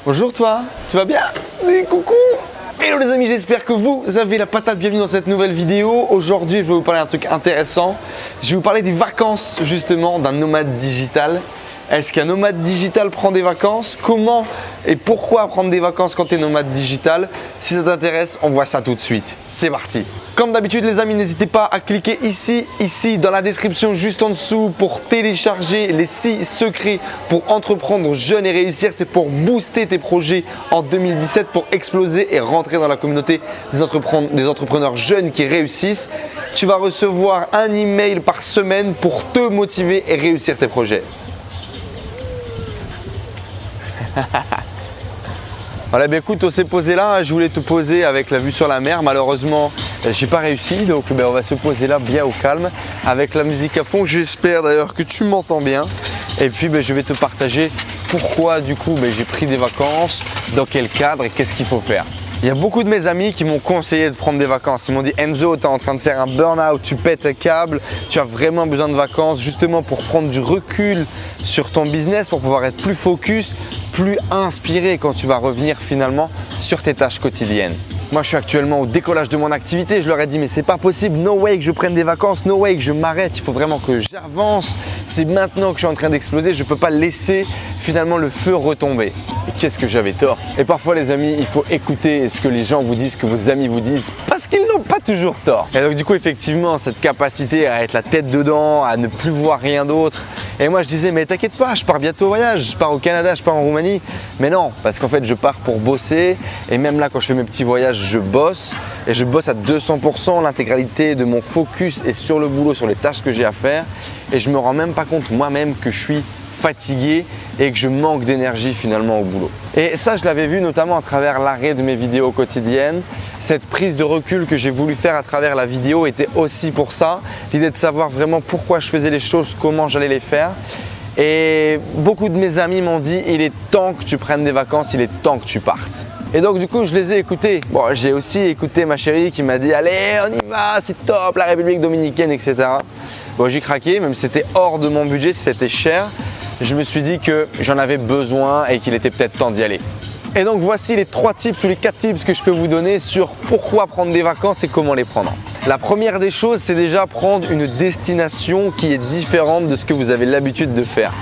Bonjour toi, tu vas bien? Oui, coucou! Hello les amis, j'espère que vous avez la patate. Bienvenue dans cette nouvelle vidéo. Aujourd'hui, je vais vous parler d'un truc intéressant. Je vais vous parler des vacances justement d'un nomade digital. Est-ce qu'un nomade digital prend des vacances? Comment et pourquoi prendre des vacances quand tu es nomade digital? Si ça t'intéresse, on voit ça tout de suite. C'est parti! Comme d'habitude les amis, n'hésitez pas à cliquer ici dans la description juste en dessous pour télécharger les 6 secrets pour entreprendre jeune et réussir. C'est pour booster tes projets en 2017, pour exploser et rentrer dans la communauté des entrepreneurs jeunes qui réussissent. Tu vas recevoir un email par semaine pour te motiver et réussir tes projets. Voilà, ben écoute, on s'est posé là, je voulais te poser avec la vue sur la mer. Malheureusement, j'ai pas réussi, donc ben, on va se poser là bien au calme avec la musique à fond. J'espère d'ailleurs que tu m'entends bien. Et puis ben, je vais te partager pourquoi du coup ben, j'ai pris des vacances, dans quel cadre et qu'est-ce qu'il faut faire. Il y a beaucoup de mes amis qui m'ont conseillé de prendre des vacances. Ils m'ont dit Enzo, tu es en train de faire un burn-out, tu pètes un câble, tu as vraiment besoin de vacances justement pour prendre du recul sur ton business, pour pouvoir être plus focus, plus inspiré quand tu vas revenir finalement sur tes tâches quotidiennes. Moi, je suis actuellement au décollage de mon activité. Je leur ai dit, mais c'est pas possible. No way que je prenne des vacances. No way que je m'arrête. Il faut vraiment que j'avance. C'est maintenant que je suis en train d'exploser. Je ne peux pas laisser finalement le feu retomber. Et qu'est-ce que j'avais tort. Et parfois, les amis, il faut écouter ce que les gens vous disent, ce que vos amis vous disent, parce qu'ils n'ont pas toujours tort. Et donc, du coup, effectivement, cette capacité à être la tête dedans, à ne plus voir rien d'autre. Et moi, je disais, mais t'inquiète pas, je pars bientôt au voyage. Je pars au Canada, je pars en Roumanie. Mais non, parce qu'en fait, je pars pour bosser. Et même là, quand je fais mes petits voyages, je bosse et je bosse à 200%. L'intégralité de mon focus est sur le boulot, sur les tâches que j'ai à faire, et je me rends même pas compte moi-même que je suis fatigué et que je manque d'énergie finalement au boulot. Et ça, je l'avais vu notamment à travers l'arrêt de mes vidéos quotidiennes. Cette prise de recul que j'ai voulu faire à travers la vidéo était aussi pour ça, l'idée de savoir vraiment pourquoi je faisais les choses, comment j'allais les faire. Et beaucoup de mes amis m'ont dit, il est temps que tu prennes des vacances, il est temps que tu partes. Et donc du coup, je les ai écoutés. Bon, j'ai aussi écouté ma chérie qui m'a dit, allez, on y va, c'est top, la République dominicaine, etc. Bon, j'ai craqué, même si c'était hors de mon budget, si c'était cher. Je me suis dit que j'en avais besoin et qu'il était peut-être temps d'y aller. Et donc voici les 3 tips ou les 4 tips que je peux vous donner sur pourquoi prendre des vacances et comment les prendre. La première des choses, c'est déjà prendre une destination qui est différente de ce que vous avez l'habitude de faire.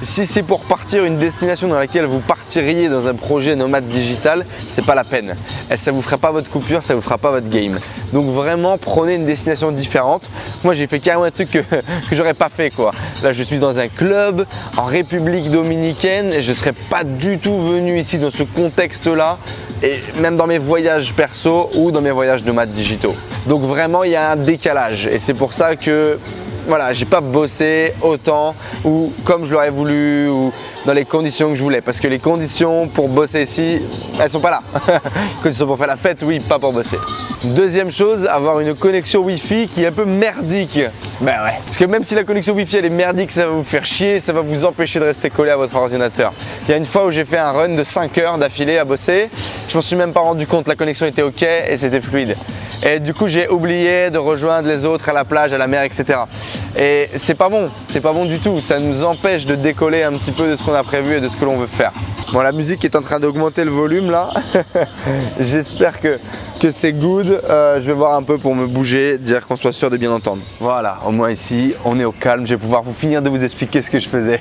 Si c'est pour partir une destination dans laquelle vous partiriez dans un projet nomade digital, c'est pas la peine. Et ça vous fera pas votre coupure, ça vous fera pas votre game. Donc vraiment, prenez une destination différente. Moi, j'ai fait carrément un truc que j'aurais pas fait quoi. Là, je suis dans un club en République dominicaine et je serais pas du tout venu ici dans ce contexte-là, et même dans mes voyages perso ou dans mes voyages nomades digitaux. Donc vraiment, il y a un décalage et c'est pour ça que voilà, j'ai pas bossé autant ou comme je l'aurais voulu ou dans les conditions que je voulais, parce que les conditions pour bosser ici, elles sont pas là. Les conditions pour faire la fête, oui, pas pour bosser. Deuxième chose, avoir une connexion Wi-Fi qui est un peu merdique. Ben ouais. Parce que même si la connexion Wi-Fi elle est merdique, ça va vous faire chier, ça va vous empêcher de rester collé à votre ordinateur. Il y a une fois où j'ai fait un run de 5 heures d'affilée à bosser, je m'en suis même pas rendu compte, la connexion était ok et c'était fluide. Et du coup, j'ai oublié de rejoindre les autres à la plage, à la mer, etc. Et c'est pas bon du tout. Ça nous empêche de décoller un petit peu de ce qu'on a prévu et de ce que l'on veut faire. Bon, la musique est en train d'augmenter le volume là. J'espère que c'est good. Je vais voir un peu pour me bouger, dire qu'on soit sûr de bien entendre. Voilà, au moins ici, on est au calme. Je vais pouvoir vous finir de vous expliquer ce que je faisais.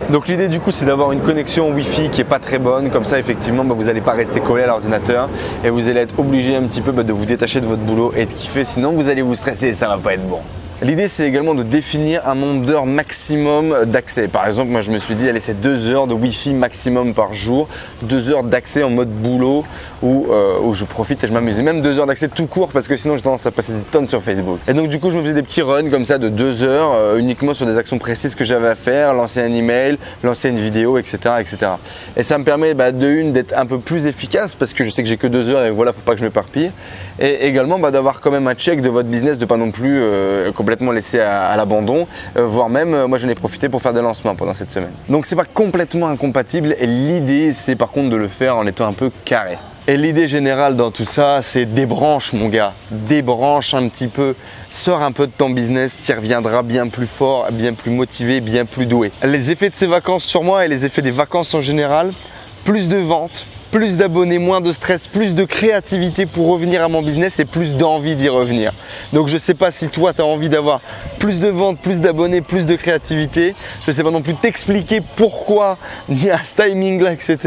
Donc l'idée du coup, c'est d'avoir une connexion Wi-Fi qui est pas très bonne. Comme ça, effectivement, vous n'allez pas rester collé à l'ordinateur et vous allez être obligé un petit peu de vous détacher de votre boulot et de kiffer. Sinon, vous allez vous stresser et ça va pas être bon. L'idée, c'est également de définir un nombre d'heures maximum d'accès. Par exemple, moi, je me suis dit, allez, c'est 2 heures de Wi-Fi maximum par jour, 2 heures d'accès en mode boulot où je profite et je m'amuse. Et même 2 heures d'accès tout court parce que sinon, j'ai tendance à passer des tonnes sur Facebook. Et donc, du coup, je me faisais des petits runs comme ça de 2 heures uniquement sur des actions précises que j'avais à faire, lancer un email, lancer une vidéo, etc. etc. Et ça me permet d'être un peu plus efficace parce que je sais que j'ai que 2 heures et voilà, faut pas que je m'éparpille. Et également d'avoir quand même un check de votre business, de pas non plus complètement laissé à l'abandon, voire même moi j'en ai profité pour faire des lancements pendant cette semaine. Donc c'est pas complètement incompatible et l'idée c'est par contre de le faire en étant un peu carré. Et l'idée générale dans tout ça, c'est débranche mon gars, débranche un petit peu, sors un peu de ton business, tu y reviendras bien plus fort, bien plus motivé, bien plus doué. Les effets de ces vacances sur moi et les effets des vacances en général, plus de ventes, plus d'abonnés, moins de stress, plus de créativité pour revenir à mon business et plus d'envie d'y revenir. Donc je ne sais pas si toi tu as envie d'avoir plus de ventes, plus d'abonnés, plus de créativité. Je ne sais pas non plus t'expliquer pourquoi il y a ce timing là, etc.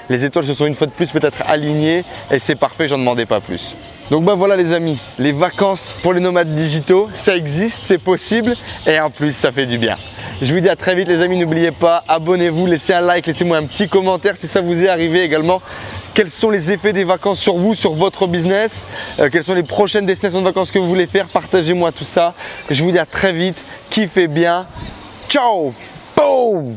Les étoiles se sont une fois de plus peut-être alignées et c'est parfait, j'en demandais pas plus. Donc bah voilà les amis, les vacances pour les nomades digitaux, ça existe, c'est possible et en plus ça fait du bien. Je vous dis à très vite les amis, n'oubliez pas, abonnez-vous, laissez un like, laissez-moi un petit commentaire si ça vous est arrivé également. Quels sont les effets des vacances sur vous, sur votre business, quelles sont les prochaines destinations de vacances que vous voulez faire, partagez-moi tout ça. Je vous dis à très vite, kiffez bien, ciao, boum.